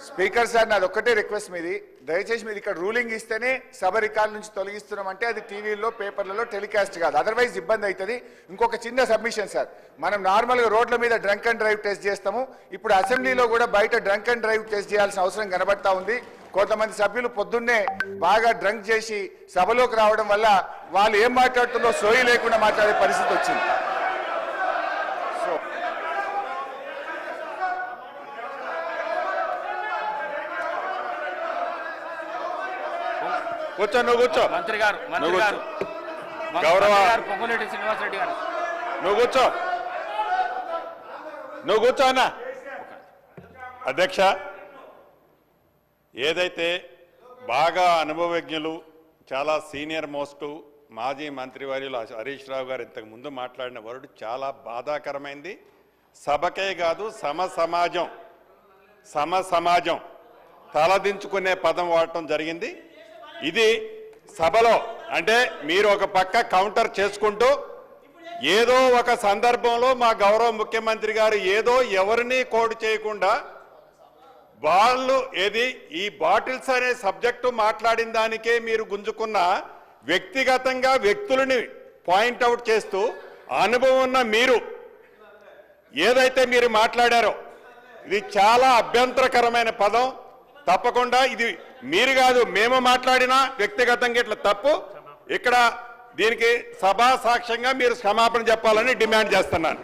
Speaker sir నాది ఒక్కటే request మీది, దయచేసి మీరు ఇక్కడ రూలింగ్ ఇస్తేనే సభ రికార్డు నుంచి తొలగిస్తున్నామంటే అది టీవీలో పేపర్లలో టెలికాస్ట్ కాదు, అదర్వైజ్ ఇబ్బంది అవుతుంది. ఇంకొక చిన్న సబ్మిషన్ సార్, మనం నార్మల్గా రోడ్ల మీద డ్రంక్ అండ్ డ్రైవ్ టెస్ట్ చేస్తాము, ఇప్పుడు అసెంబ్లీలో కూడా బయట డ్రంక్ అండ్ డ్రైవ్ టెస్ట్ చేయాల్సిన అవసరం కనబడతా ఉంది. కొంతమంది సభ్యులు పొద్దున్నే బాగా డ్రంక్ చేసి సభలోకి రావడం వల్ల వాళ్ళు ఏం మాట్లాడుతుందో సోయి లేకుండా మాట్లాడే పరిస్థితి వచ్చింది. కూర్చో, నువ్వు కూర్చో. మంత్రి గారు గౌరవ పొంగులేటి శ్రీనివాసరెడ్డి గారు నువ్వు కూర్చో అన్న. అధ్యక్ష, ఏదైతే బాగా అనుభవజ్ఞులు, చాలా సీనియర్ మోస్ట్ మాజీ మంత్రివర్యులు హరీష్ రావు గారు ఇంతకు ముందు మాట్లాడిన వర్డ్ చాలా బాధాకరమైంది. సభకే కాదు సమాజం తలదించుకునే పదం వాడటం జరిగింది. ఇది సభలో అంటే మీరు ఒక పక్క కౌంటర్ చేసుకుంటూ ఏదో ఒక సందర్భంలో మా గౌరవ ముఖ్యమంత్రి గారు ఏదో ఎవరిని కోడ్ చేయకుండా వాళ్ళు ఈ బాటిల్స్ అనే సబ్జెక్టు మాట్లాడిన దానికే మీరు గుంజుకున్న వ్యక్తిగతంగా వ్యక్తులని పాయింట్అవుట్ చేస్తూ అనుభవం ఉన్న మీరు ఏదైతే మీరు మాట్లాడారో ఇది చాలా అభ్యంతరకరమైన పదం. తప్పకుండా ఇది మీరు కాదు, మేము మాట్లాడినా వ్యక్తిగతంగా ఇట్లా తప్పు. ఇక్కడ దీనికి సభా సాక్ష్యంగా మీరు క్షమాపణ చెప్పాలని డిమాండ్ చేస్తున్నాను.